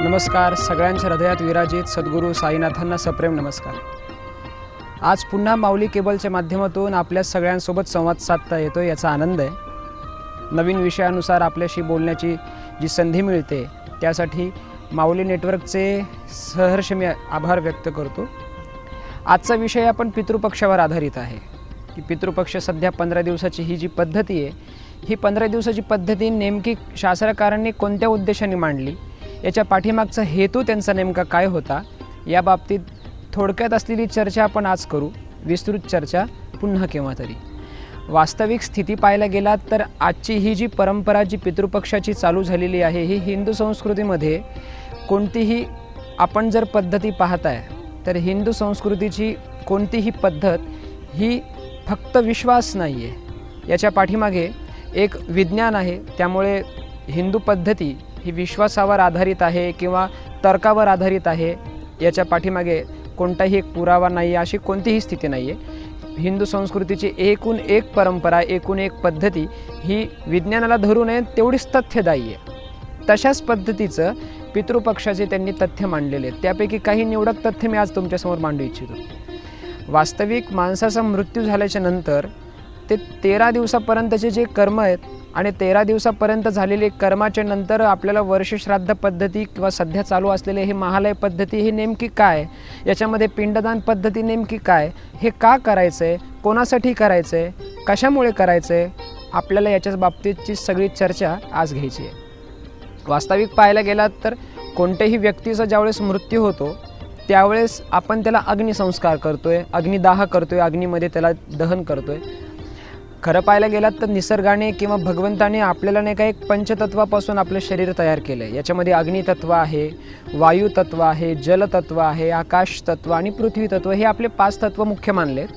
नमस्कार. सगळ्यांच्या हृदयात विराजित सद्गुरू साईनाथांना सप्रेम नमस्कार. आज पुन्हा माऊली केबलच्या माध्यमातून आपल्या सगळ्यांसोबत संवाद साधता येतो याचा आनंद आहे. नवीन विषयानुसार आपल्याशी बोलण्याची जी संधी मिळते त्यासाठी माऊली नेटवर्कचे सहर्ष मी आभार व्यक्त करतो. आजचा विषय आपण पितृपक्षावर आधारित आहे की पितृपक्ष सध्या 15 दिवसाची ही जी पद्धती आहे, ही 15 दिवसाची पद्धती नेमकी शास्त्रकारांनी कोणत्या उद्देशाने मांडली, याच्या पाठीमागचा हेतू त्यांचा नेमका काय होता, या बाबतीत थोडक्यात असलेली चर्चा आपण आज करू. विस्तृत चर्चा पुन्हा केव्हा तरी. वास्तविक स्थिती पाहायला गेलात तर आजची ही जी परंपरा जी पितृपक्षाची चालू झालेली आहे, ही हिंदू संस्कृतीमध्ये कोणतीही आपण जर पद्धती पाहताय तर हिंदू संस्कृतीची कोणतीही पद्धत ही फक्त विश्वास नाही आहे, याच्या पाठीमागे एक विज्ञान आहे. त्यामुळे हिंदू पद्धती ही विश्वासावर आधारित आहे किंवा तर्कावर आधारित आहे, याच्या पाठीमागे कोणताही एक पुरावा नाही, अशी कोणतीही स्थिती नाही आहे. हिंदू संस्कृतीची एकूण एक परंपरा, एकूण एक पद्धती ही विज्ञानाला धरू नये तेवढीच तथ्यदायी आहे. तशाच पद्धतीचं पितृपक्षाचे त्यांनी तथ्य मांडलेले आहेत. त्यापैकी काही निवडक तथ्य मी आज तुमच्यासमोर मांडू इच्छितो. वास्तविक माणसाचा मृत्यू झाल्याच्या नंतर ते 13 दिवसापर्यंतचे जे कर्म आहेत आणि 13 दिवसापर्यंत झालेले कर्माच्या नंतर आपल्याला वर्षश्राद्ध पद्धती किंवा सध्या चालू असलेले हे महालय पद्धती ही नेमकी काय, याच्यामध्ये पिंडदान पद्धती नेमकी काय, हे का करायचं आहे, कोणासाठी करायचं आहे, कशामुळे करायचं आहे, आपल्याला याच्या बाबतीतची सगळी चर्चा आज घ्यायची आहे. वास्तविक पाहायला गेलात तर कोणत्याही व्यक्तीचा ज्यावेळेस मृत्यू होतो त्यावेळेस आपण त्याला अग्निसंस्कार करतोय, अग्निदाह करतोय, अग्नीमध्ये त्याला दहन करतोय. खरं पाहायला गेलात तर निसर्गाने किंवा भगवंताने आपल्याला नाही का एक पंचतत्वापासून आपलं शरीर तयार केलं आहे. याच्यामध्ये अग्नितत्व आहे, वायुतत्व आहे, जलतत्व आहे, आकाशतत्व आणि पृथ्वीतत्व, हे आपले 5 तत्व मुख्य मानलेत.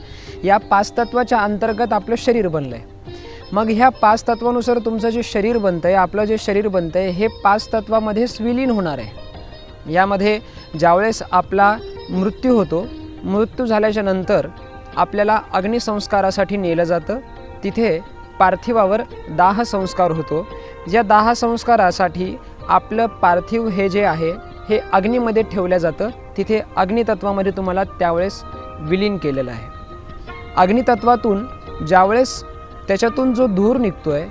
या 5 तत्वाच्या अंतर्गत आपलं शरीर बनलं आहे. मग ह्या 5 तत्वानुसार तुमचं जे शरीर बनतं आहे, आपलं जे शरीर बनतं आहे, हे 5 तत्वामध्येच विलीन होणार आहे. यामध्ये ज्यावेळेस आपला मृत्यू होतो, मृत्यू झाल्याच्या नंतर आपल्याला अग्निसंस्कारासाठी नेलं जातं. तिथे पार्थिवावर दाह संस्कार होतो. या दाह संस्कारासाठी आपलं पार्थिव हे जे आहे हे अग्नीमध्ये ठेवलं जातं. तिथे अग्नितत्वामध्ये तुम्हाला त्यावेळेस विलीन केलेलं आहे. अग्नितत्वातून ज्यावेळेस त्याच्यातून जो धूर निघतो आहे,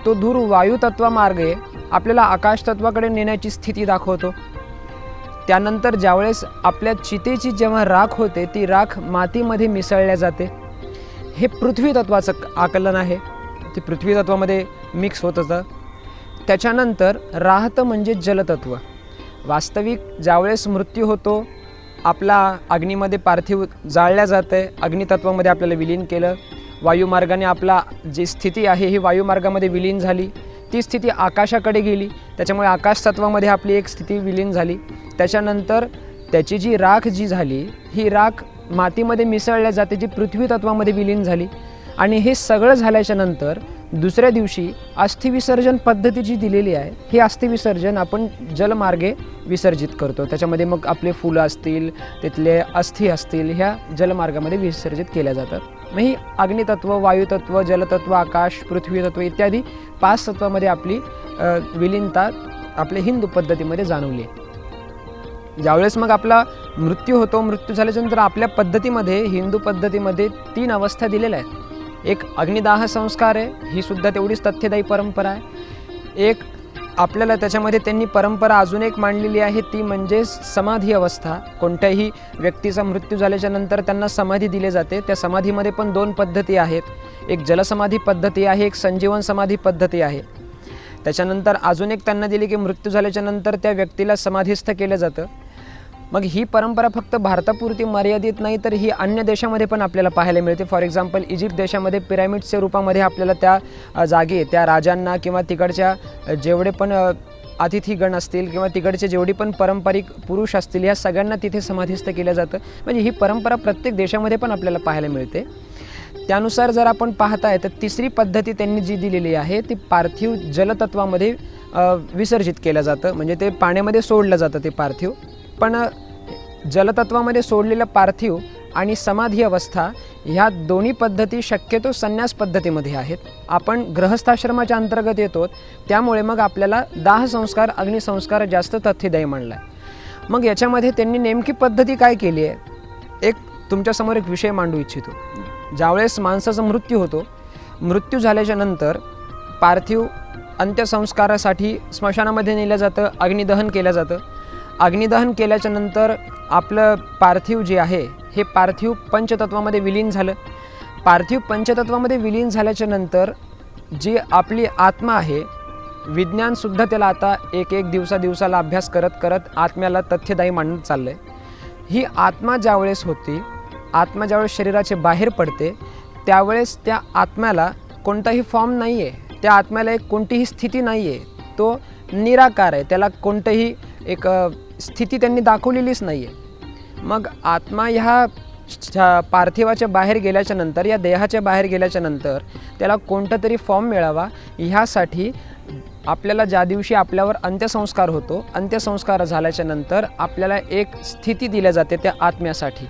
तो धूर वायुतत्वामार्गे आपल्याला आकाशतत्वाकडे नेण्याची स्थिती दाखवतो. त्यानंतर ज्यावेळेस आपल्या चितेची जेव्हा राख होते, ती राख मातीमध्ये मिसळल्या जाते. हे पृथ्वी तत्वाचं आकलन आहे, ते पृथ्वी तत्वामध्ये मिक्स होत असतं. त्याच्यानंतर राहतं म्हणजे जलतत्व. वास्तविक ज्यावेळेस मृत्यू होतो, आपला अग्नीमध्ये पार्थिव जाळल्या जातं आहे, अग्नितत्वामध्ये आपल्याला विलीन केलं. वायुमार्गाने आपला जी स्थिती आहे ही वायुमार्गामध्ये विलीन झाली, ती स्थिती आकाशाकडे गेली, त्याच्यामुळे आकाशतत्वामध्ये आपली एक स्थिती विलीन झाली. त्याच्यानंतर त्याची जी राख जी झाली, ही राख मातीमध्ये मिसळल्या जाते, जी पृथ्वी तत्वामध्ये विलीन झाली. आणि हे सगळं झाल्याच्या नंतर दुसऱ्या दिवशी अस्थिविसर्जन पद्धती जी दिलेली आहे, हे अस्थिविसर्जन आपण जलमार्गे विसर्जित करतो. त्याच्यामध्ये मग आपले फुलं असतील, तिथले अस्थी असतील, ह्या जलमार्गामध्ये विसर्जित केल्या जातात. मग ही अग्नितत्व, वायुतत्व, जलतत्व, आकाश, पृथ्वीतत्व इत्यादी 5 तत्वामध्ये आपली विलीनता आपल्या हिंदू पद्धतीमध्ये जाणवली. ज्यावेळेस मग आपला मृत्यू होतो, मृत्यू झाल्याच्यानंतर आपल्या पद्धतीमध्ये, हिंदू पद्धतीमध्ये 3 अवस्था दिलेल्या आहेत. एक अग्निदाह संस्कार आहे, ही सुद्धा तेवढीच तथ्यदायी परंपरा आहे. एक आपल्याला त्याच्यामध्ये त्यांनी परंपरा अजून एक मांडलेली आहे, ती म्हणजे समाधी अवस्था. कोणत्याही व्यक्तीचा मृत्यू झाल्याच्या नंतर त्यांना समाधी दिली जाते. त्या समाधीमध्ये पण 2 पद्धती आहेत. एक जलसमाधी पद्धती आहे, एक संजीवन समाधी पद्धती आहे. त्याच्यानंतर अजून एक त्यांना दिली की मृत्यू झाल्याच्या नंतर त्या व्यक्तीला समाधीस्थ केलं जातं. मग ही परंपरा फक्त भारतापुरती मर्यादित नाही, तर ही अन्य देशामध्ये पण आपल्याला पाहायला मिळते. फॉर एक्झाम्पल इजिप्त देशामध्ये पिरॅमिड्सच्या रूपामध्ये आपल्याला त्या जागी त्या राजांना किंवा तिकडच्या जेवढे पण अतिथीगण असतील किंवा तिकडचे जेवढी पण पारंपरिक पुरुष असतील, या सगळ्यांना तिथे समाधीस्थ केलं जातं. म्हणजे ही परंपरा प्रत्येक देशामध्ये पण आपल्याला पाहायला मिळते. त्यानुसार जर आपण पाहताय तर 3री पद्धती त्यांनी जी दिलेली आहे, ती पार्थिव जलतत्वामध्ये विसर्जित केलं जातं. म्हणजे ते पाण्यामध्ये सोडलं जातं ते पार्थिव. पण जलतत्वामध्ये सोडलेलं पार्थिव आणि समाधी अवस्था ह्या दोन्ही पद्धती शक्यतो संन्यास पद्धतीमध्ये आहेत. आपण गृहस्थाश्रमाच्या अंतर्गत येतो, त्यामुळे मग आपल्याला दाह संस्कार अग्निसंस्कार जास्त तथ्यदायी मानला आहे. मग याच्यामध्ये त्यांनी नेमकी पद्धती काय केली आहे, एक तुमच्यासमोर एक विषय मांडू इच्छितो. ज्यावेळेस माणसाचा मृत्यू होतो, मृत्यू झाल्याच्या नंतर पार्थिव अंत्यसंस्कारासाठी स्मशानामध्ये नेलं जातं, अग्निदहन केलं जातं. अग्निदहन केल्याच्या नंतर आपलं पार्थिव जे आहे हे पार्थिव पंचतत्वामध्ये विलीन झालं. पार्थिव पंचतत्वामध्ये विलीन झाल्याच्या नंतर जी आपली आत्मा आहे, विज्ञानसुद्धा त्याला आता एक दिवसाला अभ्यास करत करत आत्म्याला तथ्यदायी मानत चाललं आहे. ही आत्मा ज्यावेळेस होती, आत्मा ज्यावेळेस शरीराचे बाहेर पडते, त्यावेळेस त्या आत्म्याला कोणताही फॉर्म नाही आहे, त्या आत्म्याला एक कोणतीही स्थिती नाही आहे, तो निराकार आहे, त्याला कोणतंही एक स्थिती त्यांनी दाखवलेलीच नाही आहे. मग आत्मा ह्या पार्थिवाच्या बाहेर गेल्याच्या नंतर, या देहाच्या बाहेर गेल्याच्या नंतर त्याला कोणता तरी फॉर्म मिळावा, ह्यासाठी आपल्याला ज्या दिवशी आपल्यावर अंत्यसंस्कार होतो, अंत्यसंस्कार झाल्याच्या नंतर आपल्याला एक स्थिती दिली जाते त्या आत्म्यासाठी.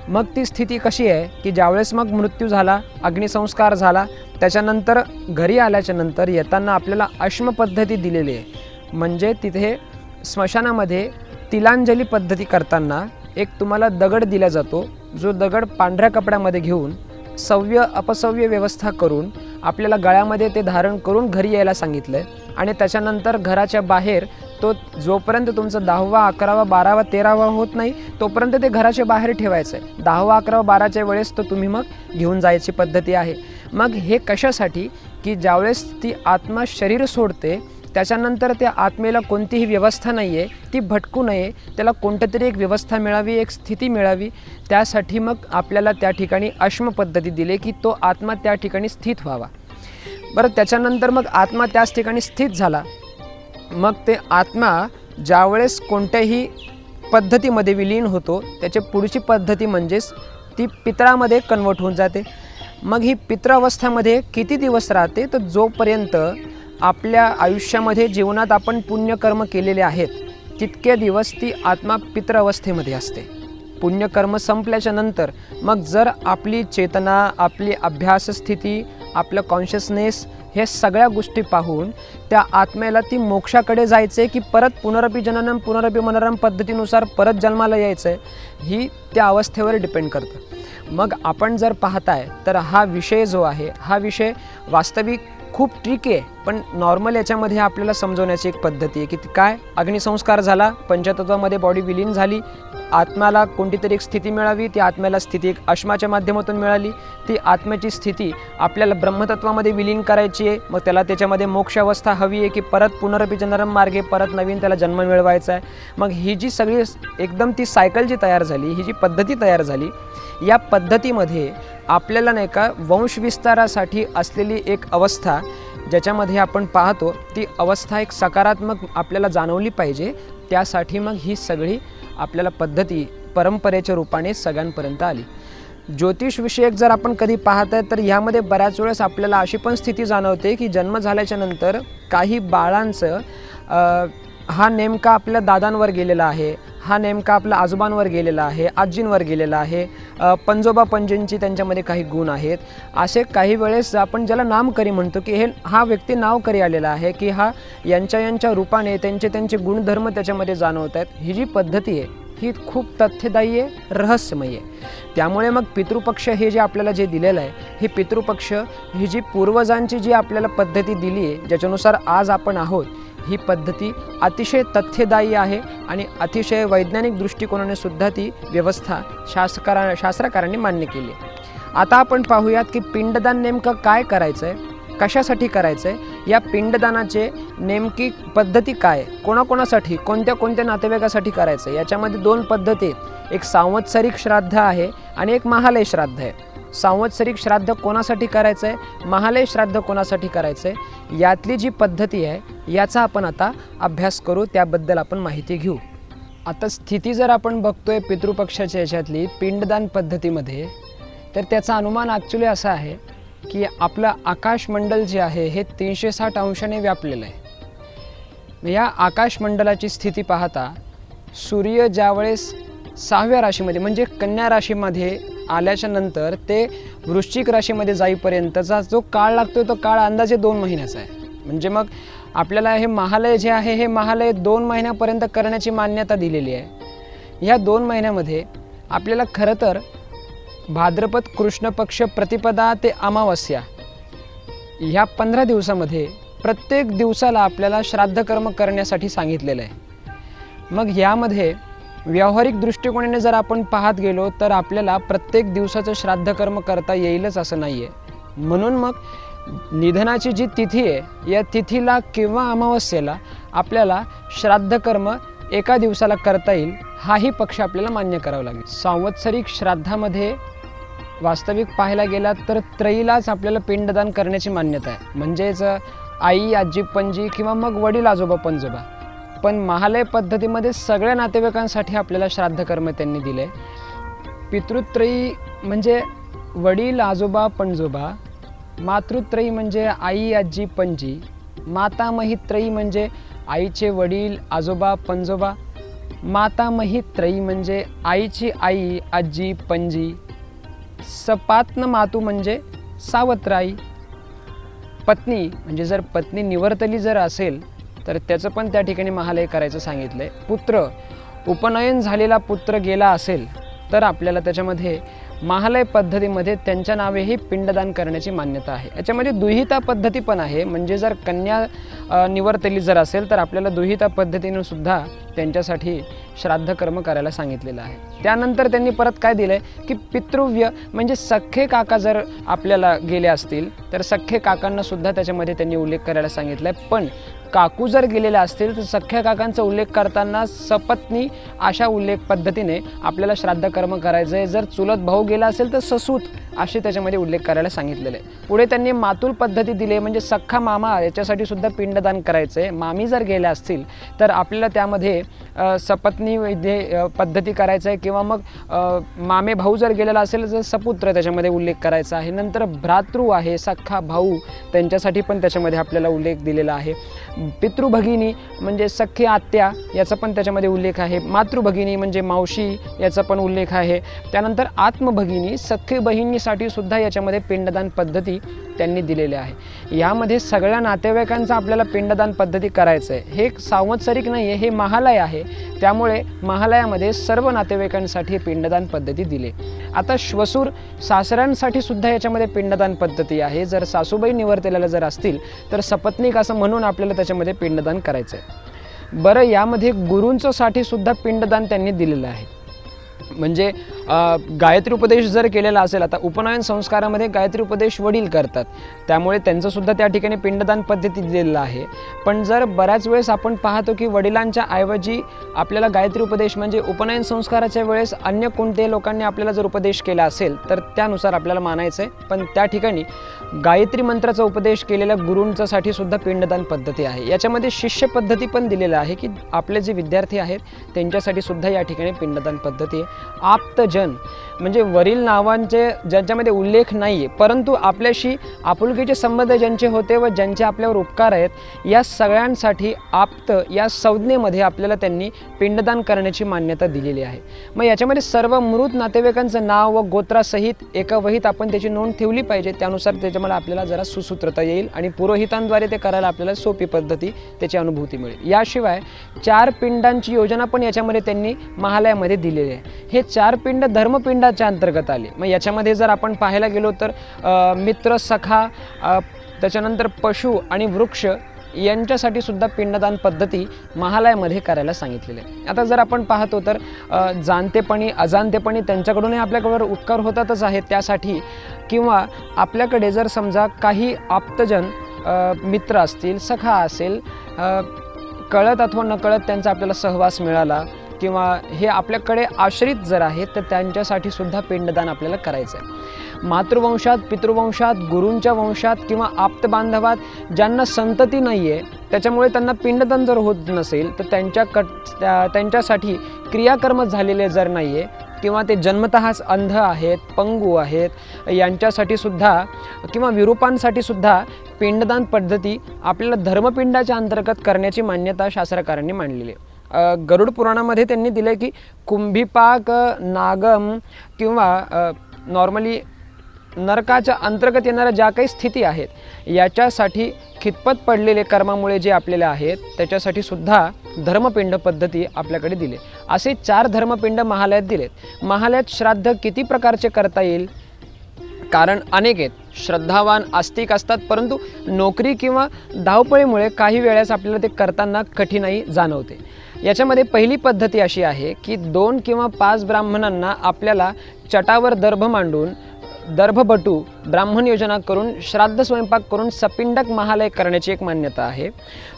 मग ती स्थिती कशी आहे की ज्यावेळेस मग मृत्यू झाला, अग्निसंस्कार झाला, त्याच्यानंतर घरी आल्याच्या नंतर येताना आपल्याला अश्म पद्धती दिलेली आहे. म्हणजे तिथे स्मशानामध्ये तिलांजली पद्धती करताना एक तुम्हाला दगड दिला जातो, जो दगड पांढऱ्या कपड्यामध्ये घेऊन सव्य अपसव्य व्यवस्था करून आपल्याला गळ्यामध्ये ते धारण करून घरी यायला सांगितलं आहे. आणि त्याच्यानंतर घराच्या बाहेर तो जोपर्यंत तुमचा 10वा 11वा 12वा 13वा होत नाही तोपर्यंत ते घराच्या बाहेर ठेवायचं आहे. 10वा 11वा 12च्या वेळेस तो तुम्ही मग घेऊन जायची पद्धती आहे. मग हे कशासाठी की ज्यावेळेस ती आत्मा शरीर सोडते त्याच्यानंतर त्या आत्मेला कोणतीही व्यवस्था नाही आहे, ती भटकू नये, त्याला कोणतीतरी एक व्यवस्था मिळावी, एक स्थिती मिळावी. त्यासाठी मग आपल्याला त्या ठिकाणी अश्म पद्धती दिली की तो आत्मा त्या ठिकाणी स्थित व्हावा. बरं, त्याच्यानंतर मग आत्मा त्याच ठिकाणी स्थित झाला. मग ते आत्मा ज्यावेळेस कोणत्याही पद्धतीमध्ये विलीन होतो, त्याच्या पुढची पद्धती म्हणजेच ती पितळामध्ये कन्वर्ट होऊन जाते. मग ही पितृअवस्थामध्ये किती दिवस राहते, तर जोपर्यंत आपल्या आयुष्यामध्ये जीवनात आपण पुण्यकर्म केलेले आहेत तितके दिवस ती आत्मा पितृअवस्थेमध्ये असते. पुण्यकर्म संपल्याच्या नंतर मग जर आपली चेतना, आपली अभ्यास स्थिती, आपलं कॉन्शियसनेस हे सगळ्या गोष्टी पाहून त्या आत्म्याला ती मोक्षाकडे जायचं आहे की परत पुनरपी जननम पुनरपी मननम पद्धतीनुसार परत जन्माला यायचं आहे, ही त्या अवस्थेवर डिपेंड करतं. मग आपण जर पाहताय तर हा विषय जो आहे, हा विषय वास्तविक खूप ट्रिकी आहे, पण नॉर्मल याच्यामध्ये आपल्याला समजवण्याची एक पद्धती आहे की काय, अग्निसंस्कार झाला, पंचतत्वामध्ये बॉडी विलीन झाली, आत्म्याला कोणती तरी एक स्थिती मिळावी, ती आत्म्याला स्थिती एक अश्माच्या माध्यमातून मिळाली, ती आत्म्याची स्थिती आपल्याला ब्रह्मतत्वामध्ये विलीन करायची आहे. मग त्याला त्याच्यामध्ये मोक्षावस्था हवी आहे की परत पुनरपी जननम मार्गे परत नवीन त्याला जन्म मिळवायचा आहे. मग ही जी सगळी एकदम ती सायकल जी तयार झाली, ही जी पद्धती तयार झाली, या पद्धतीमध्ये आपल्याला नाही का वंशविस्तारासाठी असलेली एक अवस्था ज्याच्यामध्ये आपण पाहतो, ती अवस्था एक सकारात्मक आपल्याला जाणवली पाहिजे. त्यासाठी मग ही सगळी आपल्याला पद्धती परंपरेच्या रूपाने सगळ्यांपर्यंत आली. ज्योतिषविषयक जर आपण कधी पाहत आहे तर ह्यामध्ये बऱ्याच वेळेस आपल्याला अशी पण स्थिती जाणवते की जन्म झाल्याच्या नंतर काही बाळांचं हा नेमका आपल्या दादांवर गेलेला आहे, हा नेमका आपल्या आजोबांवर गेलेला आहे, आजींवर गेलेला आहे, पंजोबा पंजींची त्यांच्यामध्ये काही गुण आहेत. असे काही वेळेस आपण ज्याला नामकरी म्हणतो की हा व्यक्ती नावकरी आलेला आहे की हा यांच्या रूपाने त्यांचे गुणधर्म त्याच्यामध्ये जाणवत आहेत. ही जी पद्धती आहे ही खूप तथ्यदायी आहे, रहस्यमयी आहे. त्यामुळे मग पितृपक्ष हे जे आपल्याला जे दिलेलं आहे, हे पितृपक्ष ही जी पूर्वजांची जी आपल्याला पद्धती दिली आहे, ज्याच्यानुसार आज आपण आहोत, ही पद्धती अतिशय तथ्यदायी आहे आणि अतिशय वैज्ञानिक दृष्टिकोनाने सुद्धा ती व्यवस्था शास्त्रकारांनी मान्य केली आहे. आता आपण पाहूयात की पिंडदान नेमकं काय करायचं आहे, कशासाठी करायचं आहे, या पिंडदानाचे नेमकी पद्धती काय, कोणाकोणासाठी, कोणत्या नातेवाईकासाठी करायचं आहे. याच्यामध्ये 2 पद्धती आहेत, एक संवत्सरिक श्राद्ध आहे आणि एक महालय श्राद्ध आहे. संवत्सरिक श्राद्ध कोणासाठी करायचं आहे, महालय श्राद्ध कोणासाठी करायचं आहे, यातली जी पद्धती आहे याचा आपण आता अभ्यास करू, त्याबद्दल आपण माहिती घेऊ. आता स्थिती जर आपण बघतोय पितृपक्षाच्या याच्यातली पिंडदान पद्धतीमध्ये, तर त्याचा अनुमान ॲक्च्युली असा आहे की आपलं आकाशमंडल जे आहे हे 360 अंशाने व्यापलेलं आहे. या आकाशमंडलाची स्थिती पाहता सूर्य ज्यावेळेस 6व्या राशीमध्ये म्हणजे कन्या राशीमध्ये आल्याच्या नंतर ते वृश्चिक राशीमध्ये जाईपर्यंतचा जो काळ लागतो तो काळ अंदाजे 2 महिन्याचा आहे. म्हणजे मग आपल्याला हे महालय जे आहे हे महालय 2 महिन्यापर्यंत करण्याची मान्यता दिलेली आहे. ह्या 2 महिन्यामध्ये आपल्याला खरं तर भाद्रपद कृष्ण पक्ष प्रतिपदा ते अमावस्या ह्या 15 दिवसामध्ये प्रत्येक दिवसाला आपल्याला श्राद्धकर्म करण्यासाठी सांगितलेलं आहे. मग यामध्ये व्यावहारिक दृष्टिकोनाने जर आपण पाहत गेलो तर आपल्याला प्रत्येक दिवसाचं श्राद्धकर्म करता येईलच असं नाही आहे. म्हणून मग निधनाची जी तिथी आहे या तिथीला किंवा अमावस्येला आपल्याला श्राद्धकर्म एका दिवसाला करता येईल हाही पक्ष आपल्याला मान्य करावा लागेल. सांवत्सरिक श्राद्धामध्ये वास्तविक पाहायला गेला तर त्रयीलाच आपल्याला पिंडदान करण्याची मान्यता आहे. म्हणजेच आई, आजी, पणजी किंवा मग वडील, आजोबा, पणजोबा. पण महालय पद्धतीमध्ये सगळ्या नातेवाईकांसाठी आपल्याला श्राद्धकर्म त्यांनी दिले. पितृत्रयी म्हणजे वडील, आजोबा, पणजोबा. मातृत्रयी म्हणजे आई, आजी, पणजी. मातामहीत्रयी म्हणजे आईचे वडील, आजोबा, पणजोबा. मातामहीत्रयी म्हणजे आईची आई, आजी, पणजी. सपात्न मातू म्हणजे सावत्र आई. पत्नी म्हणजे जर पत्नी निवर्तली जर असेल तर त्याचं पण त्या ठिकाणी महालय करायचं सांगितलं आहे. पुत्र, उपनयन झालेला पुत्र गेला असेल तर आपल्याला त्याच्यामध्ये महालय पद्धतीमध्ये त्यांच्या नावेही पिंडदान करण्याची मान्यता आहे. याच्यामध्ये दुहिता पद्धती पण आहे. म्हणजे जर कन्या निवर्तली जर असेल तर आपल्याला दुहिता पद्धतीनं सुद्धा त्यांच्यासाठी श्राद्धकर्म करायला सांगितलेलं आहे. त्यानंतर त्यांनी परत काय दिलं आहे की पितृव्य म्हणजे सख्खे काका जर आपल्याला गेले असतील तर सख्खे काकांना सुद्धा त्याच्यामध्ये त्यांनी उल्लेख करायला सांगितला आहे. पण काकू जर गेलेले असतील तर सख्ख्या काकांचा उल्लेख करताना सपत्नी अशा उल्लेख पद्धतीने आपल्याला श्राद्धकर्म करायचं आहे. जर चुलत भाऊ गेला असेल तर ससूत असे त्याच्यामध्ये उल्लेख करायला सांगितलेले आहे. पुढे त्यांनी मातुल पद्धती दिली म्हणजे सख्खा मामा याच्यासाठी सुद्धा पिंडदान करायचं आहे. मामी जर गेल्या असतील तर आपल्याला त्यामध्ये सपत्नी पद्धती करायचं आहे किंवा मग मामे भाऊ जर गेलेला असेल तर सपुत्र त्याच्यामध्ये उल्लेख करायचा आहे. नंतर भ्रातृ आहे, सख्खा भाऊ, त्यांच्यासाठी पण त्याच्यामध्ये आपल्याला उल्लेख दिलेला आहे. पितृभगिनी म्हणजे सख्खी आत्या याचा पण त्याच्यामध्ये उल्लेख आहे. मातृभगिनी म्हणजे मावशी याचा पण उल्लेख आहे. त्यानंतर आत्मभगिनी सख्खी बहिणीसाठी सुद्धा याच्यामध्ये पिंडदान पद्धती त्यांनी दिलेल्या आहे. यामध्ये सगळ्या नातेवाईकांचा आपल्याला पिंडदान पद्धती करायचं आहे. हे सांवत्सरिक नाही आहे, हे महालय आहे. त्यामुळे महालयामध्ये सर्व नातेवाईकांसाठी पिंडदान पद्धती दिली. आता श्वसूर सासऱ्यांसाठी सुद्धा याच्यामध्ये पिंडदान पद्धती आहे. जर सासूबाई निवर्तलेल्या जर असतील तर सपत्नीक असं म्हणून आपल्याला त्याच्यामध्ये पिंडदान करायचं आहे. बरं, यामध्ये गुरूंचं साठी सुद्धा पिंडदान त्यांनी दिलेलं आहे. म्हणजे गायत्री उपदेश जर केलेला असेल, आता उपनयन संस्कारामध्ये गायत्री उपदेश वडील करतात त्यामुळे त्यांचंसुद्धा त्या ठिकाणी पिंडदान पद्धती दिलेलं आहे. पण जर बऱ्याच वेळेस आपण पाहतो की वडिलांच्या ऐवजी आपल्याला गायत्री उपदेश म्हणजे उपनयन संस्काराच्या वेळेस अन्य कोणत्याही लोकांनी आपल्याला जर उपदेश केला असेल तर त्यानुसार आपल्याला मानायचं आहे. पण त्या ठिकाणी गायत्री मंत्राचा उपदेश केलेल्या गुरूंच्यासाठी सुद्धा पिंडदान पद्धती आहे. याच्यामध्ये शिष्य पद्धती पण दिलेलं आहे की आपले जे विद्यार्थी आहेत त्यांच्यासाठी सुद्धा या ठिकाणी पिंडदान पद्धती आहे. आप्तजन म्हणजे वरील नावांचे ज्यांच्यामध्ये उल्लेख नाही आहे परंतु आपल्याशी आपुलकीचे संबंध ज्यांचे होते व ज्यांचे आपल्यावर उपकार आहेत या सगळ्यांसाठी आप्त या संज्ञेमध्ये आपल्याला त्यांनी पिंडदान करण्याची मान्यता दिलेली आहे. मग याच्यामध्ये सर्व मृत नातेवाईकांचं नाव व गोत्रासहित एका वहीत आपण त्याची नोंद ठेवली पाहिजे. त्यानुसार त्याच्यामध्ये आपल्याला जरा सुसूत्रता येईल आणि पुरोहितांद्वारे ते करायला आपल्याला सोपी पद्धती त्याची अनुभूती मिळेल. याशिवाय 4 पिंडांची योजना पण याच्यामध्ये त्यांनी महालयामध्ये दिलेली आहे. हे 4 पिंड धर्मपिंडाच्या अंतर्गत आले. मग याच्यामध्ये जर आपण पाहायला गेलो तर मित्र, सखा, त्याच्यानंतर पशु आणि वृक्ष यांच्यासाठी सुद्धा पिंडदान पद्धती महालयामध्ये करायला सांगितलेले आहे. आता जर आपण पाहतो तर जाणतेपणी अजाणतेपणी त्यांच्याकडूनही आपल्याकडे उपकार होतातच आहेत त्यासाठी, किंवा आपल्याकडे जर समजा काही आप्तजन मित्र असतील, सखा असेल, कळत अथवा नकळत त्यांचा आपल्याला सहवास मिळाला किंवा हे आपल्याकडे आश्रित जर आहेत तर त्यांच्यासाठी सुद्धा पिंडदान आपल्याला करायचं आहे. मातृवंशात, पितृवंशात, गुरूंच्या वंशात किंवा आप्तबांधवात ज्यांना संतती नाही आहे त्याच्यामुळे त्यांना पिंडदान जर होत नसेल तर त्यांच्यासाठी क्रियाकर्म झालेले जर नाही आहे किंवा ते जन्मतःच अंध आहेत, पंगू आहेत, यांच्यासाठी सुद्धा किंवा विरूपांसाठी सुद्धा पिंडदान पद्धती आपल्याला धर्मपिंडाच्या अंतर्गत करण्याची मान्यता शास्त्रकारांनी मांडलेली आहे. गरुड पुराणामध्ये त्यांनी दिलं की कुंभीपाक नागम किंवा नॉर्मली नरकाच्या अंतर्गत येणाऱ्या ज्या काही स्थिती आहेत याच्यासाठी खितपत पडलेले कर्मामुळे जे आपल्याला आहेत त्याच्यासाठी सुद्धा धर्मपिंड पद्धती आपल्याकडे दिले. असे 4 धर्मपिंड महालयात दिलेत. महालयात श्राद्ध किती प्रकारचे करता येईल? कारण अनेक आहेत. श्रद्धावान आस्तिक असतात, परंतु नोकरी किंवा धावपळीमुळे काही वेळेस आपल्याला ते करताना कठीणाई जाणवते. याच्यामध्ये पहिली पद्धती अशी आहे की 2 किंवा 5 ब्राह्मणांना आपल्याला चटावर दर्भ मांडून दर्भबटू ब्राह्मण योजना करून श्राद्ध स्वयंपाक करून सपिंडक महालय करण्याची एक मान्यता आहे.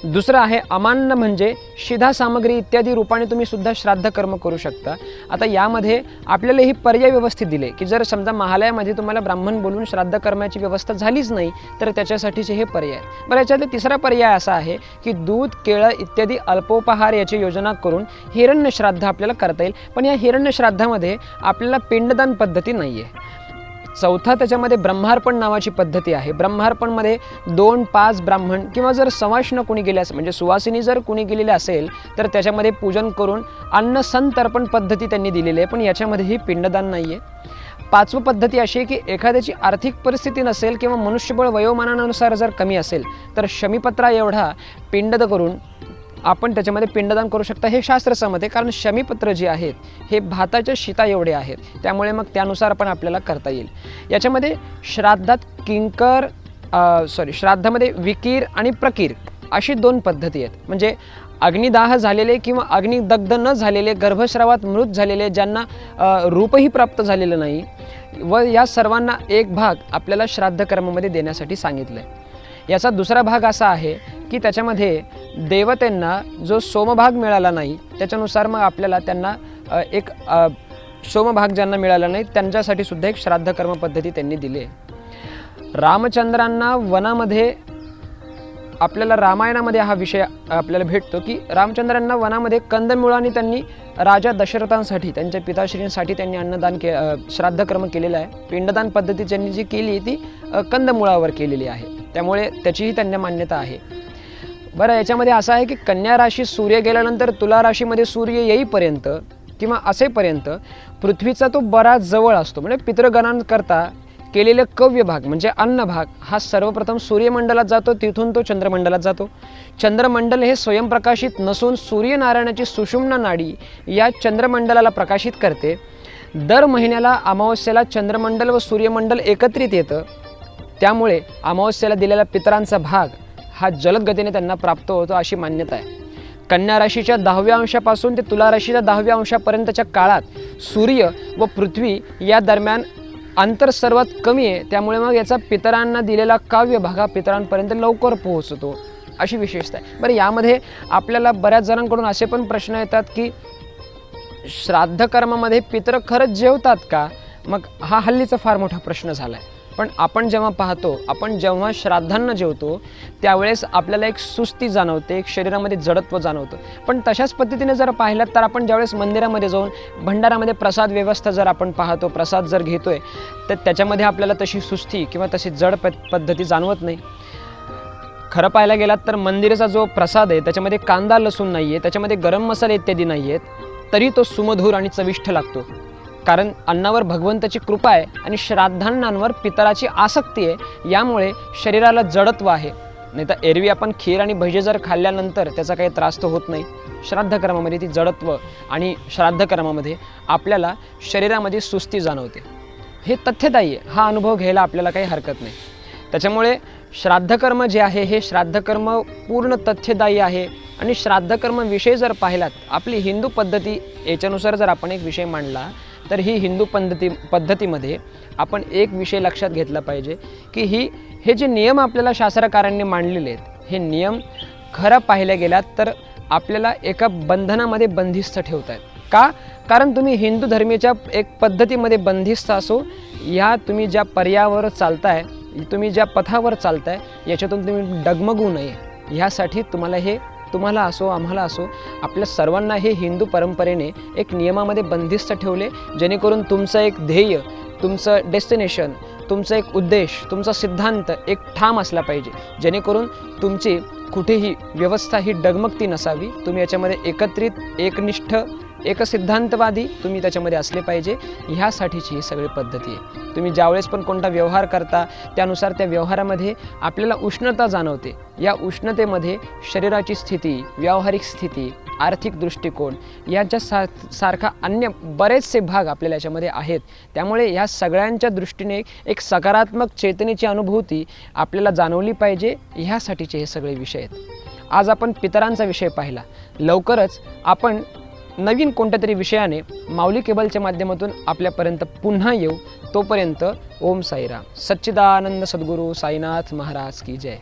दुसरं आहे अमान्न, म्हणजे शिधा सामग्री इत्यादी रूपाने तुम्ही सुद्धा श्राद्ध कर्म करू शकता. आता यामध्ये आपल्याला ही पर्याय व्यवस्थित दिले की जर समजा महालयामध्ये तुम्हाला ब्राह्मण बोलून श्राद्ध कर्माची व्यवस्था झालीच नाही तर त्याच्यासाठीचे हे पर्याय. बरं, याच्यातले तिसरा पर्याय असा आहे की दूध केळं इत्यादी अल्पोपहार याची योजना करून हिरण्य श्राद्ध आपल्याला करता येईल. पण या हिरण्य श्राद्धामध्ये आपल्याला पिंडदान पद्धती नाही आहे. चौथा त्याच्यामध्ये ब्रह्मार्पण नावाची पद्धती आहे. ब्रह्मार्पणमध्ये 2-5 ब्राह्मण किंवा जर सवाष्ण कोणी गेले असेल म्हणजे सुवासिनी जर कोणी गेलेले असेल तर त्याच्यामध्ये पूजन करून अन्न संतर्पण पद्धती त्यांनी दिलेली आहे, पण याच्यामध्येही पिंडदान नाही आहे. 5वी पद्धती अशी आहे की एखाद्याची आर्थिक परिस्थिती नसेल किंवा मनुष्यबळ वयोमानानुसार जर कमी असेल तर शमीपत्रा एवढा पिंड करून आपण त्याच्यामध्ये पिंडदान करू शकता. हे शास्त्रसंमत आहे, कारण शमीपत्र जे आहेत हे भाताच्या शिता एवढे आहेत, त्यामुळे मग त्यानुसार पण आपल्याला करता येईल. याच्यामध्ये श्राद्धामध्ये विकीर आणि प्रकीर अशी 2 पद्धती आहेत. म्हणजे अग्निदाह झालेले किंवा अग्निदग्ध न झालेले, गर्भस्रावात मृत झालेले, ज्यांना रूपही प्राप्त झालेलं नाही, व या सर्वांना एक भाग आपल्याला श्राद्ध कर्मामध्ये देण्यासाठी सांगितलं आहे. याचा दुसरा भाग असा आहे की त्याच्यामध्ये देवतेंना जो सोमभाग मिळाला नाही त्याच्यानुसार मग आपल्याला त्यांना एक सोमभाग ज्यांना मिळाला नाही त्यांच्यासाठी सुद्धा एक श्राद्ध कर्म पद्धती त्यांनी दिली आहे. रामचंद्रांना वनामध्ये आपल्याला रामायणामध्ये हा विषय आपल्याला भेटतो की रामचंद्रांना वनामध्ये कंदमुळांनी त्यांनी राजा दशरथांसाठी त्यांच्या पिताश्रींसाठी त्यांनी अन्नदान श्राद्ध कर्म केलेलं आहे. पिंडदान पद्धती त्यांनी जी केली ती कंदमुळावर केलेली आहे, त्यामुळे त्याचीही त्यांना मान्यता आहे. बरं, याच्यामध्ये असं आहे की कन्या राशी सूर्य गेल्यानंतर तुला राशीमध्ये सूर्य येईपर्यंत किंवा असेपर्यंत पृथ्वीचा तो बराच जवळ असतो. म्हणजे पितृगणांकरता केलेले कव्य भाग म्हणजे अन्नभाग हा सर्वप्रथम सूर्यमंडलात जातो, तिथून तो चंद्रमंडलात जातो. चंद्रमंडल हे स्वयंप्रकाशित नसून सूर्यनारायणाची सुषुम्ना नाडी या चंद्रमंडलाला प्रकाशित करते. दर महिन्याला अमावस्येला चंद्रमंडल व सूर्यमंडल एकत्रित येतं, त्यामुळे अमावस्येला दिलेला पितरांचा भाग हा जलद गतीने त्यांना प्राप्त होतो अशी मान्यता आहे. कन्या राशीच्या 10व्या अंशापासून ते तुला राशीच्या 10व्या अंशापर्यंतच्या काळात सूर्य व पृथ्वी या दरम्यान अंतर सर्वात कमी आहे, त्यामुळे मग याचा पितरांना दिलेला काव्य भाग हा पितरांपर्यंत लवकर पोहोचतो अशी विशेषता आहे. बरं, यामध्ये आपल्याला बऱ्याच जणांकडून असे पण प्रश्न येतात की श्राद्ध कर्मामध्ये पितर खरंच जेवतात का? मग हा हल्लीचा फार मोठा प्रश्न झाला आहे. पण आपण जेव्हा पाहतो, आपण जेव्हा श्राद्धांना जेवतो त्यावेळेस आपल्याला एक सुस्ती जाणवते, एक शरीरामध्ये जडत्व जाणवतं. पण तशाच पद्धतीने जर पाहिलात तर आपण ज्यावेळेस मंदिरामध्ये जाऊन भंडारामध्ये प्रसाद व्यवस्था जर आपण पाहतो, प्रसाद जर घेतोय तर त्याच्यामध्ये आपल्याला तशी सुस्ती किंवा तशी जड पद्धती जाणवत नाही. खरं पाहायला गेलात तर मंदिराचा जो प्रसाद आहे त्याच्यामध्ये कांदा लसूण नाही आहे, त्याच्यामध्ये गरम मसाले इत्यादी नाही आहेत, तरी तो सुमधुर आणि चविष्ट लागतो. कारण अन्नावर भगवंताची कृपा आहे आणि श्राद्धांनांवर पितराची आसक्ती आहे, यामुळे शरीराला जडत्व आहे. नाही तर एरवी आपण खीर आणि भजे जर खाल्ल्यानंतर त्याचा काही त्रास तर होत नाही. श्राद्ध कर्मामध्ये ती जडत्व आणि श्राद्ध कर्मामध्ये आपल्याला शरीरामध्ये सुस्ती जाणवते. हे तथ्यदायी आहे, हा अनुभव घ्यायला आपल्याला काही हरकत नाही. त्याच्यामुळे श्राद्धकर्म जे आहे हे श्राद्धकर्म पूर्ण तथ्यदायी आहे. आणि श्राद्धकर्म विषय जर पाहिलात, आपली हिंदू पद्धती याच्यानुसार जर आपण एक विषय मांडला तर ही हिंदू पद्धतीमध्ये आपण एक विषय लक्षात घेतला पाहिजे की हे जे नियम आपल्याला शास्त्रकारांनी मांडलेले आहेत हे नियम खरं पाहिल्या गेलात तर आपल्याला एका बंधनामध्ये बंदिस्त ठेवत आहेत. का? कारण तुम्ही हिंदू धर्मीच्या एक पद्धतीमध्ये बंदिस्त असो, या तुम्ही ज्या पर्यायावर चालताय, तुम्ही ज्या पथावर चालताय याच्यातून तुम्ही डगमगू नये, ह्यासाठी तुम्हाला असो आम्हाला असो आपल्या सर्वांना हे हिंदू परंपरेने एक नियमामध्ये बंदिस्त ठेवले, जेणेकरून तुमचं एक ध्येय, तुमचं डेस्टिनेशन, तुमचा एक उद्देश, तुमचा सिद्धांत एक ठाम असला पाहिजे, जेणेकरून तुमची कुठेही व्यवस्था ही डगमगती नसावी. तुम्ही याच्यामध्ये एकत्रित, एकनिष्ठ, एकसिद्धांतवादी तुम्ही त्याच्यामध्ये असले पाहिजे. ह्यासाठीची ही सगळी पद्धती आहे. तुम्ही ज्यावेळेस पण कोणता व्यवहार करता त्यानुसार त्या व्यवहारामध्ये आपल्याला उष्णता जाणवते. या उष्णतेमध्ये शरीराची स्थिती, व्यावहारिक स्थिती, आर्थिक दृष्टिकोन यांच्या सारखा अन्य बरेचसे भाग आपल्याला याच्यामध्ये आहेत. त्यामुळे ह्या सगळ्यांच्या दृष्टीने एक सकारात्मक चेतनेची अनुभूती आपल्याला जाणवली पाहिजे. ह्यासाठीचे हे सगळे विषय आहेत. आज आपण पितरांचा विषय पाहिला. लवकरच आपण नवीन कोणत्या तरी विषयाने माऊली केबलच्या माध्यमातून आपल्यापर्यंत पुन्हा येऊ. तोपर्यंत ओम साईराम. सच्चिदानंद सद्गुरू साईनाथ महाराज की जय.